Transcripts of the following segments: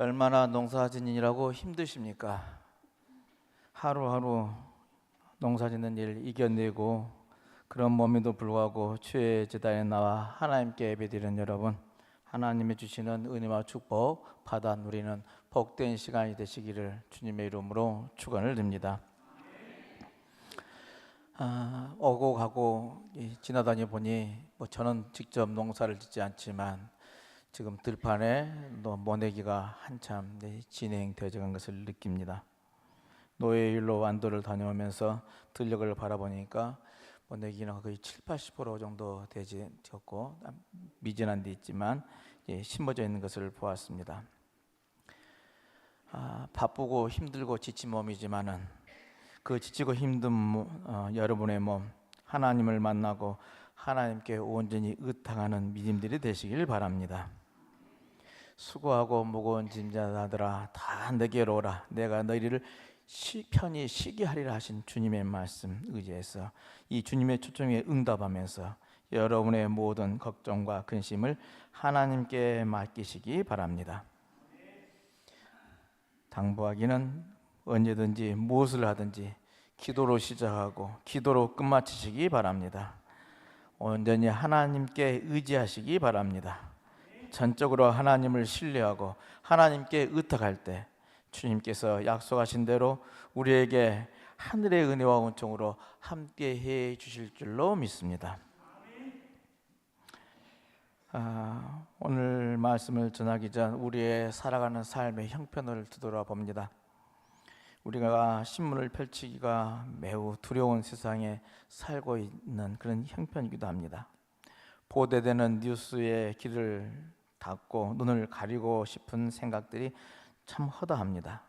얼마나 농사짓느라고 힘드십니까? 하루하루 농사짓는 일 이겨내고 그런 몸에도 불구하고 주의 제단에 나와 하나님께 예배드리는 여러분, 하나님이 주시는 은혜와 축복 받아 누리는 복된 시간이 되시기를 주님의 이름으로 축원을 드립니다. 오고 가고 지나다니 보니 저는 직접 농사를 짓지 않지만 지금 들판에 모내기가 한참 진행되어 간 것을 느낍니다. 노예일로 완도를 다녀오면서 들녘을 바라보니까 모내기는 거의 70-80% 정도 되었고 미진한 데 있지만 심어져 있는 것을 보았습니다. 바쁘고 힘들고 지친 몸이지만은 그 지치고 힘든 여러분의 몸, 하나님을 만나고 하나님께 온전히 의탁하는 믿음들이 되시길 바랍니다. 수고하고 무거운 짐자들아 다 내게로 오라, 내가 너희를 편히 쉬게 하리라 하신 주님의 말씀 의지해서 이 주님의 초청에 응답하면서 여러분의 모든 걱정과 근심을 하나님께 맡기시기 바랍니다. 당부하기는 언제든지 무엇을 하든지 기도로 시작하고 기도로 끝마치시기 바랍니다. 온전히 하나님께 의지하시기 바랍니다. 전적으로 하나님을 신뢰하고 하나님께 의탁할 때 주님께서 약속하신 대로 우리에게 하늘의 은혜와 은총으로 함께 해 주실 줄로 믿습니다. 오늘 말씀을 전하기 전 우리의 살아가는 삶의 형편을 뒤돌아봅니다. 우리가 신문을 펼치기가 매우 두려운 세상에 살고 있는 그런 형편이기도 합니다. 보도되는 뉴스에 귀를 닫고 눈을 가리고 싶은 생각들이 참 허다합니다.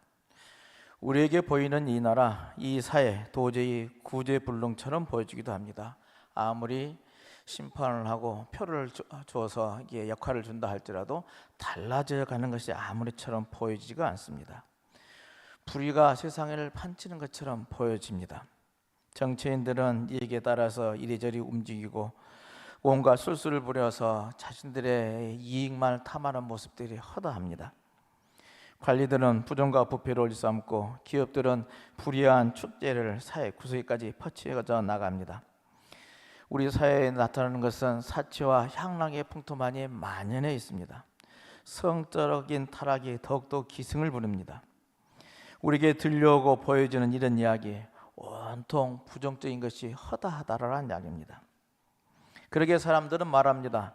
우리에게 보이는 이 나라, 이 사회 도저히 구제불능처럼 보여지기도 합니다. 아무리 심판을 하고 표를 주어서 역할을 준다 할지라도 달라져 가는 것이 아무리처럼 보여지지가 않습니다. 불의가 세상을 판치는 것처럼 보여집니다. 정치인들은 이익에 따라서 이리저리 움직이고 온갖 술수를 부려서 자신들의 이익만 탐하는 모습들이 허다합니다. 관리들은 부정과 부패를 일삼고 기업들은 불의한 축제를 사회 구석에까지 퍼치어져 나갑니다. 우리 사회에 나타나는 것은 사치와 향락의 풍토만이 만연해 있습니다. 성적인 타락이 더욱더 기승을 부립니다. 우리에게 들려오고 보여지는 이런 이야기, 온통 부정적인 것이 허다하다라는 이야기입니다. 그러게 사람들은 말합니다.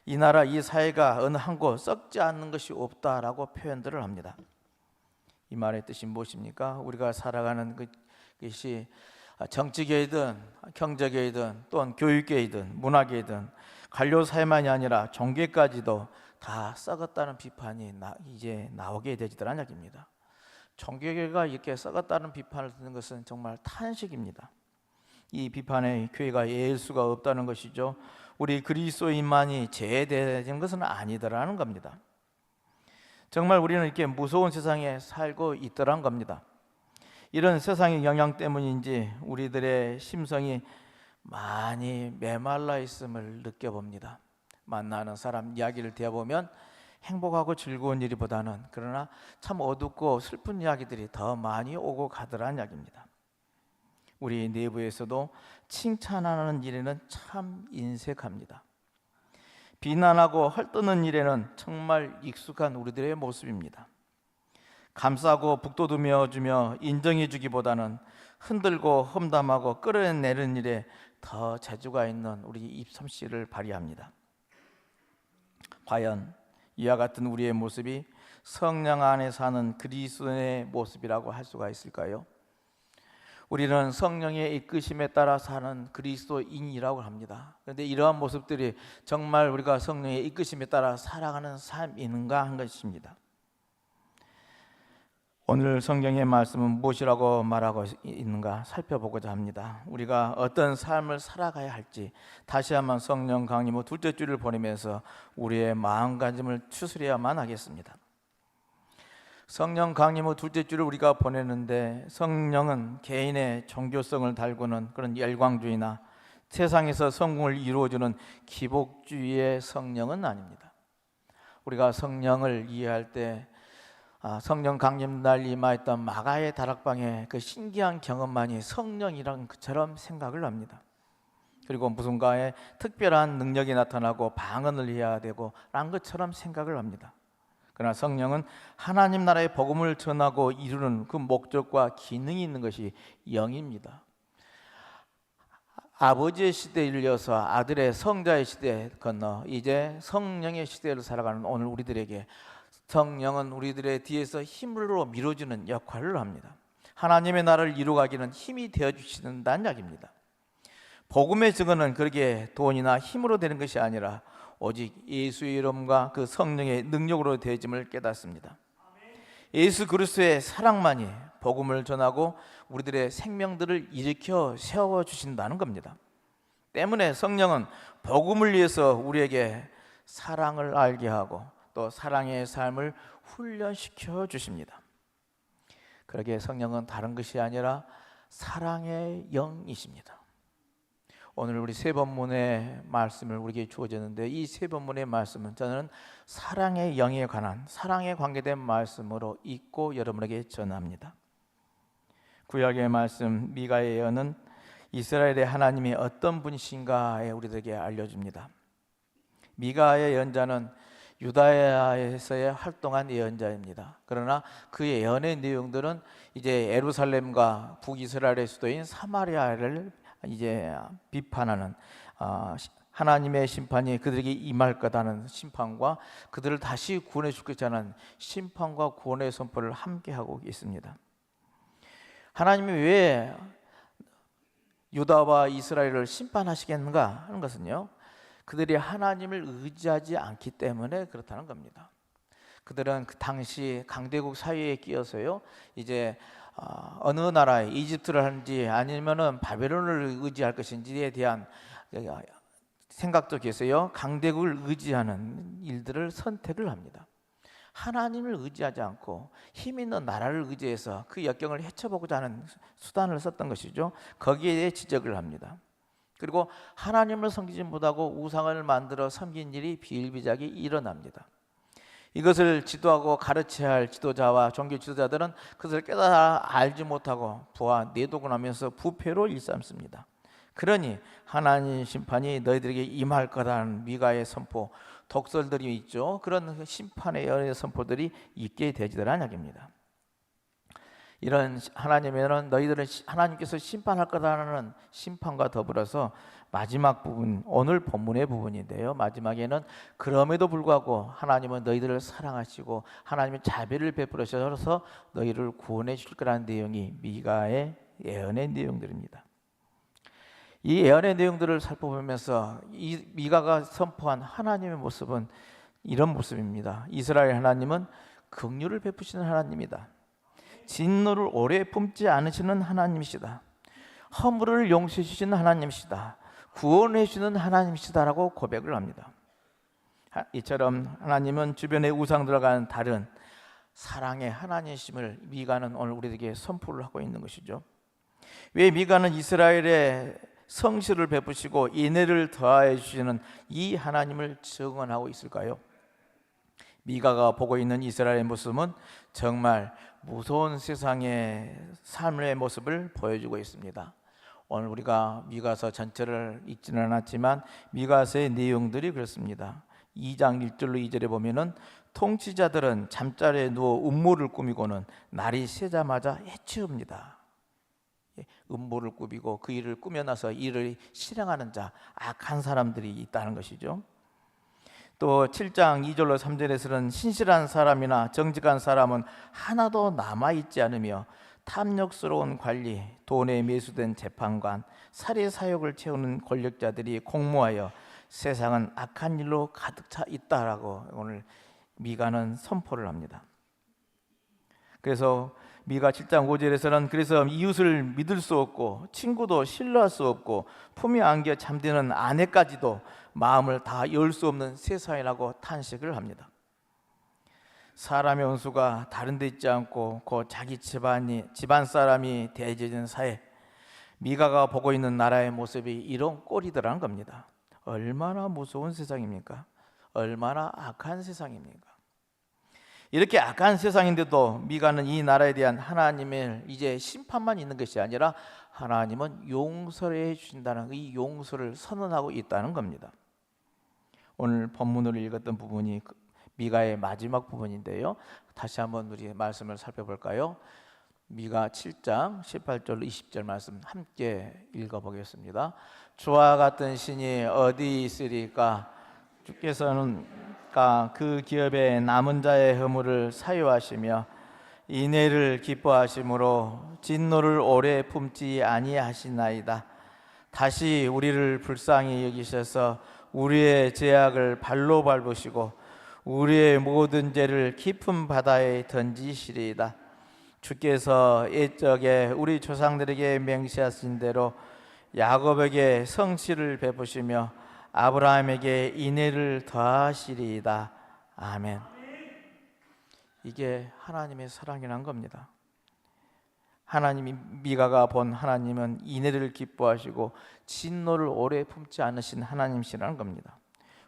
이 나라, 이 사회가 어느 한 곳 썩지 않는 것이 없다라고 표현들을 합니다. 이 말의 뜻이 무엇입니까? 우리가 살아가는 것이 정치계이든 경제계이든 또는 교육계이든 문화계이든 관료사회만이 아니라 종교까지도 다 썩었다는 비판이 이제 나오게 되지더란 이야기입니다. 종교계가 이렇게 썩었다는 비판을 듣는 것은 정말 탄식입니다. 이 비판에 교회가 예일 수가 없다는 것이죠. 우리 그리스도인만이 제대된 것은 아니더라는 겁니다. 정말 우리는 이렇게 무서운 세상에 살고 있더란 겁니다. 이런 세상의 영향 때문인지 우리들의 심성이 많이 메말라 있음을 느껴봅니다. 만나는 사람 이야기를 들어보면 행복하고 즐거운 일보다는 그러나 참 어둡고 슬픈 이야기들이 더 많이 오고 가더란 이야기입니다. 우리 내부에서도 칭찬하는 일에는 참 인색합니다. 비난하고 헐뜯는 일에는 정말 익숙한 우리들의 모습입니다. 감싸고 북돋우며 주며 인정해 주기보다는 흔들고 험담하고 끌어내는 일에 더 재주가 있는 우리 입솜씨를 발휘합니다. 과연 이와 같은 우리의 모습이 성령 안에 사는 그리스도의 모습이라고 할 수가 있을까요? 우리는 성령의 이끄심에 따라 사는 그리스도인이라고 합니다. 그런데 이러한 모습들이 정말 우리가 성령의 이끄심에 따라 살아가는 삶인가 한 것입니다. 오늘 성경의 말씀은 무엇이라고 말하고 있는가 살펴보고자 합니다. 우리가 어떤 삶을 살아가야 할지 다시 한번 성령 강림 후 둘째 주를 보내면서 우리의 마음가짐을 추스려야만 하겠습니다. 성령 강림 후 둘째 주를 우리가 보내는데 성령은 개인의 종교성을 달구는 그런 열광주의나 세상에서 성공을 이루어주는 기복주의의 성령은 아닙니다. 우리가 성령을 이해할 때 성령 강림 날 임하였던 마가의 다락방의 그 신기한 경험만이 성령이란 것처럼 생각을 합니다. 그리고 무슨가의 특별한 능력이 나타나고 방언을 해야 되고 라는 것처럼 생각을 합니다. 그러나 성령은 하나님 나라의 복음을 전하고 이루는 그 목적과 기능이 있는 것이 영입니다. 아버지의 시대를 이어서 아들의 성자의 시대에 건너 이제 성령의 시대를 살아가는 오늘 우리들에게 성령은 우리들의 뒤에서 힘으로 밀어주는 역할을 합니다. 하나님의 나라를 이루어가기는 힘이 되어주시는다는 이야기입니다. 복음의 증언은 그렇게 돈이나 힘으로 되는 것이 아니라 오직 예수의 이름과 그 성령의 능력으로 되어짐을 깨닫습니다. 예수 그리스도의 사랑만이 복음을 전하고 우리들의 생명들을 일으켜 세워주신다는 겁니다. 때문에 성령은 복음을 위해서 우리에게 사랑을 알게 하고 또 사랑의 삶을 훈련시켜 주십니다. 그러기에 성령은 다른 것이 아니라 사랑의 영이십니다. 오늘 우리 세 본문의 말씀을 우리에게 주어졌는데 이 세 본문의 말씀은 저는 사랑의 영에 관한 사랑에 관계된 말씀으로 읽고 여러분에게 전합니다. 구약의 말씀 미가의 예언은 이스라엘의 하나님이 어떤 분이신가에 우리들에게 알려줍니다. 미가의 예언자는 유다야에서의 활동한 예언자입니다. 그러나 그 예언의 내용들은 이제 예루살렘과 북이스라엘의 수도인 사마리아를 이제 비판하는 하나님의 심판이 그들에게 임할 거다는 심판과 그들을 다시 구원해 줄 것이라는 심판과 구원의 선포를 함께 하고 있습니다. 하나님이 왜 유다와 이스라엘을 심판하시겠는가 하는 것은요, 그들이 하나님을 의지하지 않기 때문에 그렇다는 겁니다. 그들은 그 당시 강대국 사회에 끼어서요, 이제 어느 나라에 이집트를 하는지 아니면은 바벨론을 의지할 것인지에 대한 생각 속에서요, 강대국을 의지하는 일들을 선택을 합니다. 하나님을 의지하지 않고 힘 있는 나라를 의지해서 그 역경을 헤쳐보고자 하는 수단을 썼던 것이죠. 거기에 대해 지적을 합니다. 그리고 하나님을 섬기지 못하고 우상을 만들어 섬긴 일이 비일비재하게 일어납니다. 이것을 지도하고 가르쳐야 할 지도자와 종교 지도자들은 그것을 깨달아 알지 못하고 부하 내도곤 하면서 부패로 일삼습니다. 그러니 하나님 심판이 너희들에게 임할 거라는 미가의 선포, 독설들이 있죠. 그런 심판의 여러 선포들이 있게 되지더라는 이야기입니다. 이런 하나님에는 너희들은 하나님께서 심판할 거라는 심판과 더불어서 마지막 부분, 오늘 본문의 부분인데요, 마지막에는 그럼에도 불구하고 하나님은 너희들을 사랑하시고 하나님의 자비를 베풀으셔서 너희를 구원해 줄 거라는 내용이 미가의 예언의 내용들입니다. 이 예언의 내용들을 살펴보면서 이 미가가 선포한 하나님의 모습은 이런 모습입니다. 이스라엘 하나님은 긍휼을 베푸시는 하나님이다. 진노를 오래 품지 않으시는 하나님이시다. 허물을 용서해 주시는 하나님이시다. 구원해 주시는 하나님이시다라고 고백을 합니다. 이처럼 하나님은 주변의 우상들과는 다른 사랑의 하나님이심을 미가는 오늘 우리에게 선포를 하고 있는 것이죠. 왜 미가는 이스라엘의 성실을 베푸시고 인애를 더하여 주시는 이 하나님을 증언하고 있을까요? 미가가 보고 있는 이스라엘의 모습은 정말 무서운 세상의 삶의 모습을 보여주고 있습니다. 오늘 우리가 미가서 전체를 읽지는 않았지만 미가서의 내용들이 그렇습니다. 2장 1절로 2절에 보면은 통치자들은 잠자리에 누워 음모를 꾸미고는 날이 새자마자 해치웁니다. 음모를 꾸미고 그 일을 꾸며놔서 일을 실행하는 자, 악한 사람들이 있다는 것이죠. 또 7장 2절로 3절에서는 신실한 사람이나 정직한 사람은 하나도 남아있지 않으며 탐욕스러운 관리, 돈에 매수된 재판관, 살해 사욕을 채우는 권력자들이 공모하여 세상은 악한 일로 가득 차 있다라고 오늘 미가는 선포를 합니다. 그래서 미가 7장 5절에서는 그래서 이웃을 믿을 수 없고 친구도 신뢰할 수 없고 품에 안겨 잠드는 아내까지도 마음을 다 열 수 없는 세상이라고 탄식을 합니다. 사람의 원수가 다른 데 있지 않고 곧 자기 집안 사람이 대해지는 사회, 미가가 보고 있는 나라의 모습이 이런 꼴이더라는 겁니다. 얼마나 무서운 세상입니까? 얼마나 악한 세상입니까? 이렇게 악한 세상인데도 미가는 이 나라에 대한 하나님의 이제 심판만 있는 것이 아니라 하나님은 용서를 해주신다는 이 용서를 선언하고 있다는 겁니다. 오늘 본문으로 읽었던 부분이 미가의 마지막 부분인데요. 다시 한번 우리 말씀을 살펴볼까요? 미가 7장 18절 20절 말씀 함께 읽어보겠습니다. 주와 같은 신이 어디 있으리까? 주께서는 그 기업의 남은 자의 허물을 사유하시며 인애를 기뻐하심으로 진노를 오래 품지 아니하시나이다. 다시 우리를 불쌍히 여기셔서 우리의 죄악을 발로 밟으시고 우리의 모든 죄를 깊은 바다에 던지시리이다. 주께서 옛적에 우리 조상들에게 맹세하신 대로 야곱에게 성실을 베푸시며 아브라함에게 인애를 더하시리이다. 아멘. 이게 하나님의 사랑이란 겁니다. 하나님이 미가가 본 하나님은 인애를 기뻐하시고 진노를 오래 품지 않으신 하나님이시라는 겁니다.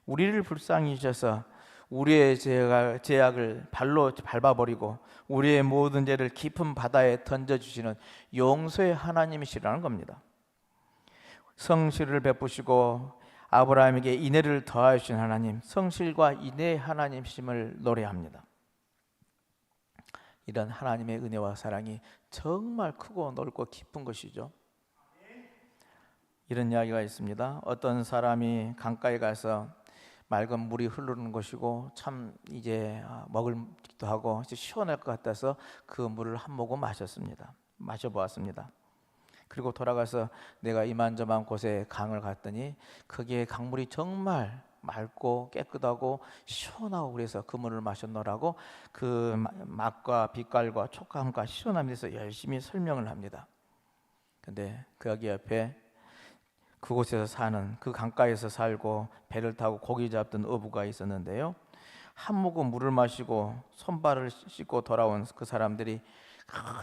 우리를 불쌍히 여기셔서 우리의 죄악을 발로 밟아버리고 우리의 모든 죄를 깊은 바다에 던져주시는 용서의 하나님이시라는 겁니다. 성실을 베푸시고 아브라함에게 인애를 더하신 하나님, 성실과 인애의 하나님이심을 노래합니다. 이런 하나님의 은혜와 사랑이 정말 크고 넓고 깊은 것이죠. 이런 이야기가 있습니다. 어떤 사람이 강가에 가서 맑은 물이 흐르는 곳이고 참 이제 먹을기도 하고 시원할 것 같아서 그 물을 한 모금 마셔보았습니다. 그리고 돌아가서 내가 이만저만 곳에 강을 갔더니 거기에 강물이 정말 맑고 깨끗하고 시원하고 그래서 그 물을 마셨노라고 그 맛과 빛깔과 촉감과 시원함에 대해서 열심히 설명을 합니다. 근데 거기 옆에 그곳에서 사는 그 강가에서 살고 배를 타고 고기 잡던 어부가 있었는데요. 한 모금 물을 마시고 손발을 씻고 돌아온 그 사람들이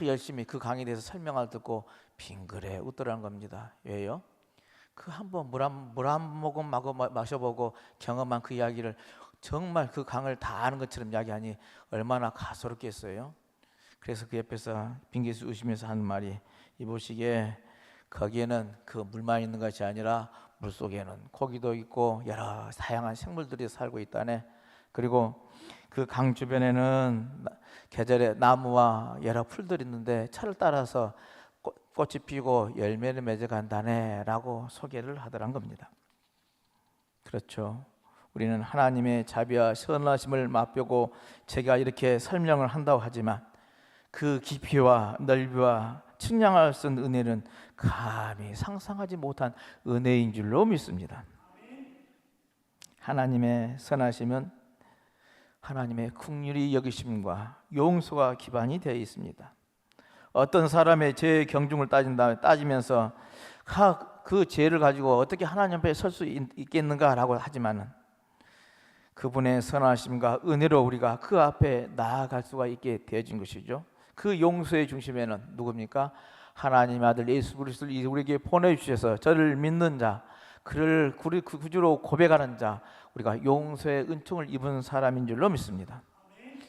열심히 그 강에 대해서 설명을 듣고 빙그레 웃더라는 겁니다. 왜요? 그 한번 물 한 모금 마셔보고 경험한 그 이야기를 정말 그 강을 다 아는 것처럼 이야기하니 얼마나 가소롭겠어요. 그래서 그 옆에서 빙기수 웃으면서 하는 말이 이보시기에 거기에는 그 물만 있는 것이 아니라 물속에는 고기도 있고 여러 다양한 생물들이 살고 있다네. 그리고 그 강 주변에는 계절에 나무와 여러 풀들이 있는데 차를 따라서 꽃이 피고 열매를 맺어간다네 라고 소개를 하더란 겁니다. 그렇죠. 우리는 하나님의 자비와 선하심을 맛보고 제가 이렇게 설명을 한다고 하지만 그 깊이와 넓이와 측량할 수 있는 은혜는 감히 상상하지 못한 은혜인 줄로 믿습니다. 하나님의 선하심은 하나님의 긍휼히 여기심과 용서가 기반이 되어 있습니다. 어떤 사람의 죄의 경중을 따지면서 그 죄를 가지고 어떻게 하나님 앞에 설 수 있겠는가라고 하지만은 그분의 선하심과 은혜로 우리가 그 앞에 나아갈 수가 있게 되어진 것이죠. 그 용서의 중심에는 누굽니까? 하나님의 아들 예수 그리스도를 우리에게 보내주셔서 저를 믿는 자, 그를 구주로 고백하는 자, 우리가 용서의 은총을 입은 사람인 줄로 믿습니다.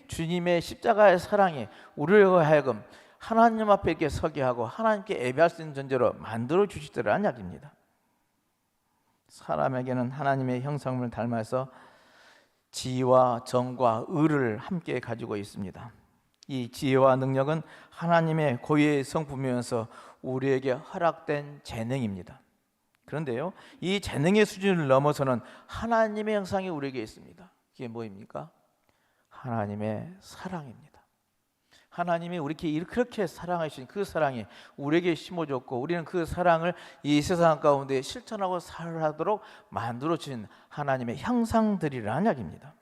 주님의 십자가의 사랑이 우리로 하여금 하나님 앞에 이렇게 서게 하고 하나님께 예배할 수 있는 존재로 만들어 주시더라는 이야기입니다. 사람에게는 하나님의 형상을 닮아서 지혜와 정과 의를 함께 가지고 있습니다. 이 지혜와 능력은 하나님의 고유의 성품이면서 우리에게 허락된 재능입니다. 그런데요, 이 재능의 수준을 넘어서는 하나님의 형상이 우리에게 있습니다. 그게 뭐입니까? 하나님의 사랑입니다. 하나님이 우리에게 그렇게 사랑하신 그 사랑이 우리에게 심어줬고 우리는 그 사랑을 이 세상 가운데 실천하고 살아도록 만들어주신 하나님의 형상들이라는 이야기입니다.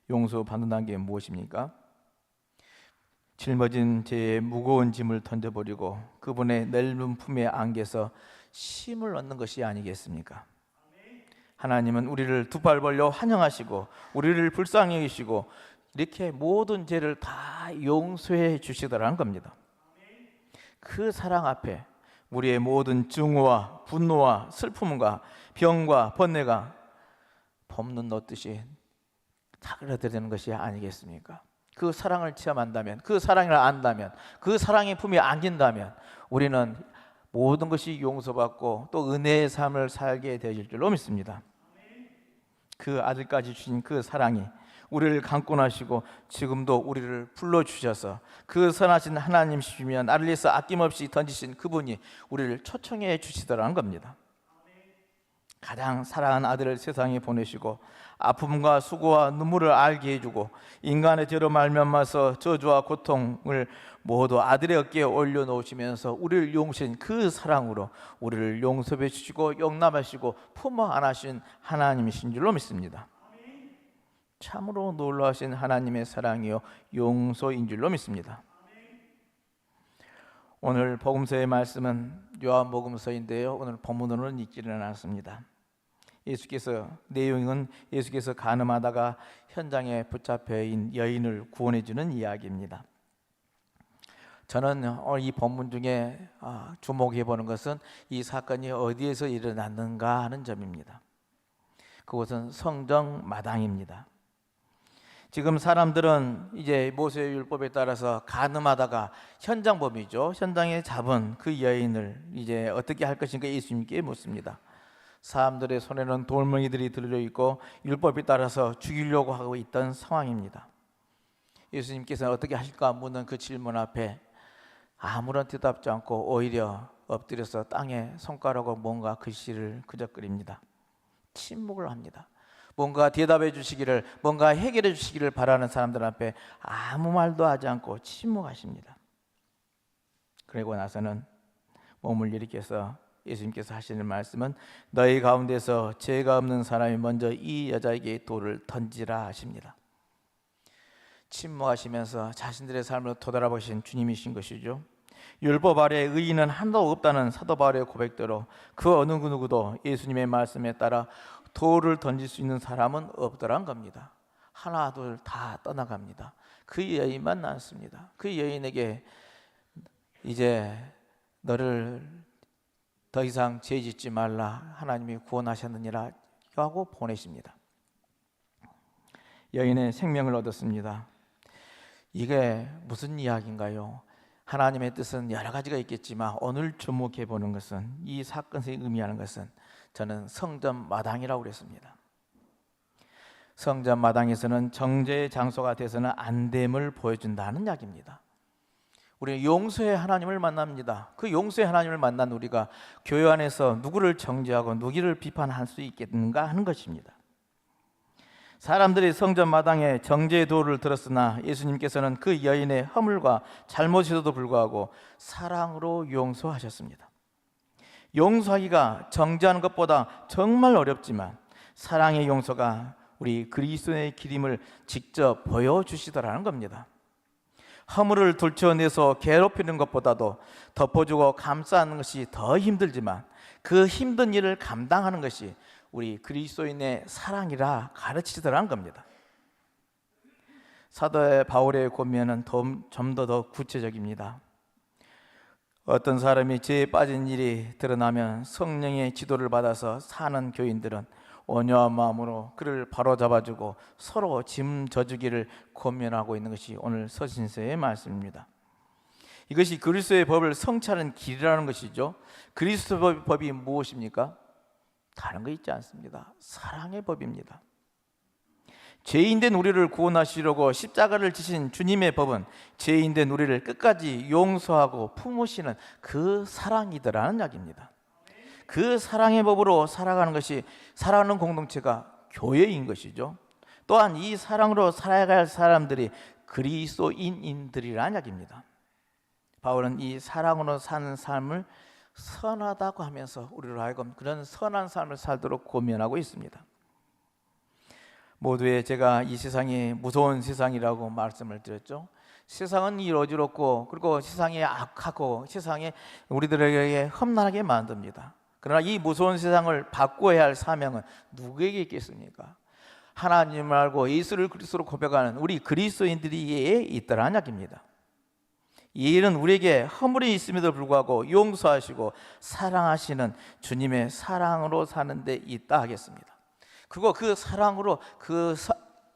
용서받는다는 게 무엇입니까? 짊어진 죄의 무거운 짐을 던져버리고 그분의 넓은 품에 안겨서 쉼을 얻는 것이 아니겠습니까? 하나님은 우리를 두 발 벌려 환영하시고 우리를 불쌍히 여기시고 이렇게 모든 죄를 다 용서해 주시더라는 겁니다. 그 사랑 앞에 우리의 모든 증오와 분노와 슬픔과 병과 번뇌가 봄눈 넣듯이 사그라들어야 되는 것이 아니겠습니까? 그 사랑을 체험한다면, 그 사랑을 안다면, 그 사랑의 품에 안긴다면 우리는 모든 것이 용서받고 또 은혜의 삶을 살게 되실 줄로 믿습니다. 그 아들까지 주신 그 사랑이 우리를 강권하시고 지금도 우리를 불러주셔서 그 선하신 하나님이시면 나를 위해서 아낌없이 던지신 그분이 우리를 초청해 주시더라는 겁니다. 가장 사랑하는 아들을 세상에 보내시고 아픔과 수고와 눈물을 알게 해주고 인간의 죄로 말미암아서 저주와 고통을 모두 아들의 어깨에 올려놓으시면서 우리를 용서하신 그 사랑으로 우리를 용서해 주시고 용납하시고 품어 안으신 하나님이신 줄로 믿습니다. 참으로 놀라우신 하나님의 사랑이요 용서인 줄로 믿습니다. 오늘 복음서의 말씀은 요한복음서인데요, 오늘 본문으로는 읽지는 않았습니다. 내용은 예수께서 간음하다가 현장에 붙잡혀 있는 여인을 구원해 주는 이야기입니다. 저는 이 본문 중에 주목해 보는 것은 이 사건이 어디에서 일어났는가 하는 점입니다. 그곳은 성전 마당입니다. 지금 사람들은 이제 모세의 율법에 따라서 간음하다가 현장범이죠. 현장에 잡은 그 여인을 이제 어떻게 할 것인가 예수님께 묻습니다. 사람들의 손에는 돌멩이들이 들려 있고 율법에 따라서 죽이려고 하고 있던 상황입니다. 예수님께서는 어떻게 하실까 묻는 그 질문 앞에 아무런 대답지 않고 오히려 엎드려서 땅에 손가락으로 뭔가 글씨를 그적거립니다. 침묵을 합니다. 뭔가 대답해 주시기를, 뭔가 해결해 주시기를 바라는 사람들 앞에 아무 말도 하지 않고 침묵하십니다. 그리고 나서는 몸을 일으켜서 예수님께서 하시는 말씀은 너희 가운데서 죄가 없는 사람이 먼저 이 여자에게 돌을 던지라 하십니다. 침묵하시면서 자신들의 삶을 돌아보신 주님이신 것이죠. 율법 아래 의인은 하나도 없다는 사도 바울의 고백대로 그 어느 누구도 예수님의 말씀에 따라 돌을 던질 수 있는 사람은 없더란 겁니다. 하나 둘 다 떠나갑니다. 그 여인만 남습니다. 그 여인에게 이제 너를 더 이상 죄 짓지 말라, 하나님이 구원하셨느니라 하고 보내십니다. 여인의 생명을 얻었습니다. 이게 무슨 이야기인가요? 하나님의 뜻은 여러 가지가 있겠지만 오늘 주목해 보는 것은, 이 사건에서 의미하는 것은 저는 성전 마당이라고 그랬습니다. 성전 마당에서는 정죄의 장소가 돼서는 안 됨을 보여준다는 이야기입니다. 우리는 용서의 하나님을 만납니다. 그 용서의 하나님을 만난 우리가 교회 안에서 누구를 정죄하고 누구를 비판할 수 있겠는가 하는 것입니다. 사람들이 성전 마당에 정죄의 도를 들었으나 예수님께서는 그 여인의 허물과 잘못에도 불구하고 사랑으로 용서하셨습니다. 용서하기가 정죄하는 것보다 정말 어렵지만 사랑의 용서가 우리 그리스도의 기림을 직접 보여주시더라는 겁니다. 허물을 들춰내서 괴롭히는 것보다도 덮어주고 감싸는 것이 더 힘들지만 그 힘든 일을 감당하는 것이 우리 그리스도인의 사랑이라 가르치더라는 겁니다. 사도 바울의 권면은 좀 더 구체적입니다. 어떤 사람이 죄에 빠진 일이 드러나면 성령의 지도를 받아서 사는 교인들은 온유한 마음으로 그를 바로잡아주고 서로 짐 져주기를 권면하고 있는 것이 오늘 서신서의 말씀입니다. 이것이 그리스도의 법을 성취하는 길이라는 것이죠. 그리스도의 법이 무엇입니까? 다른 거 있지 않습니다. 사랑의 법입니다. 죄인된 우리를 구원하시려고 십자가를 지신 주님의 법은 죄인된 우리를 끝까지 용서하고 품으시는 그 사랑이더라는 이야기입니다. 그 사랑의 법으로 살아가는 것이, 살아가는 공동체가 교회인 것이죠. 또한 이 사랑으로 살아갈 사람들이 그리스도인들이라는 이야기입니다. 바울은 이 사랑으로 사는 삶을 선하다고 하면서 우리로 하여금 그런 선한 삶을 살도록 권면하고 있습니다. 모두의 제가 이 세상이 무서운 세상이라고 말씀을 드렸죠. 세상은 어지럽고 그리고 세상이 악하고 세상에 우리들에게 험난하게 만듭니다. 그러나 이 무서운 세상을 바꿔야 할 사명은 누구에게 있겠습니까? 하나님을 알고 예수를 그리스도로 고백하는 우리 그리스도인들이 있더라는 이야기입니다. 이 일은 우리에게 허물이 있음에도 불구하고 용서하시고 사랑하시는 주님의 사랑으로 사는 데 있다 하겠습니다. 그리고 그 사랑으로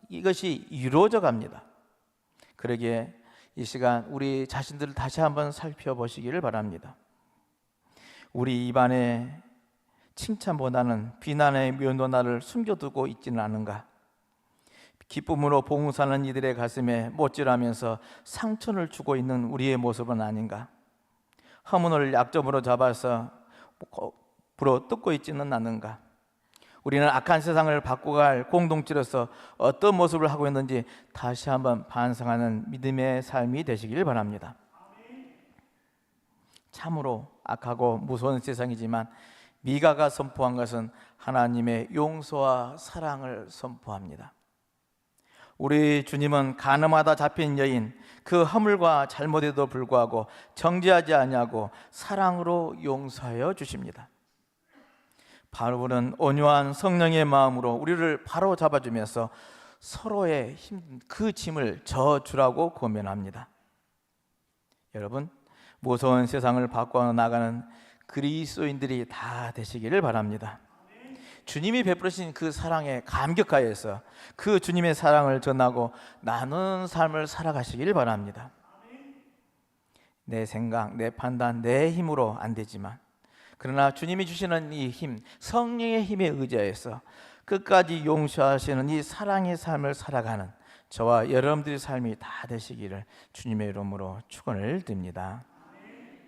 이것이 이루어져 갑니다. 그러기에 이 시간 우리 자신들을 다시 한번 살펴보시기를 바랍니다. 우리 입안에 칭찬보다는 비난의 면도날을 숨겨두고 있지는 않은가? 기쁨으로 봉사하는 이들의 가슴에 못질하면서 상처를 주고 있는 우리의 모습은 아닌가? 허문을 약점으로 잡아서 불어 뜯고 있지는 않는가? 우리는 악한 세상을 바꿔갈 공동체로서 어떤 모습을 하고 있는지 다시 한번 반성하는 믿음의 삶이 되시길 바랍니다. 참으로 악하고 무서운 세상이지만 미가가 선포한 것은 하나님의 용서와 사랑을 선포합니다. 우리 주님은 가늠하다 잡힌 여인, 그 허물과 잘못에도 불구하고 정죄하지 아니하고 사랑으로 용서하여 주십니다. 바울은 온유한 성령의 마음으로 우리를 바로 잡아주면서 서로의 힘, 그 짐을 져주라고 권면합니다. 여러분, 무서운 세상을 바꿔 나가는 그리스도인들이 다 되시기를 바랍니다. 주님이 베푸신 그 사랑에 감격하여서 그 주님의 사랑을 전하고 나누는 삶을 살아가시길 바랍니다. 내 생각, 내 판단, 내 힘으로 안 되지만 그러나 주님이 주시는 이 힘, 성령의 힘에 의지하여서 끝까지 용서하시는 이 사랑의 삶을 살아가는 저와 여러분들의 삶이 다 되시기를 주님의 이름으로 축원을 드립니다.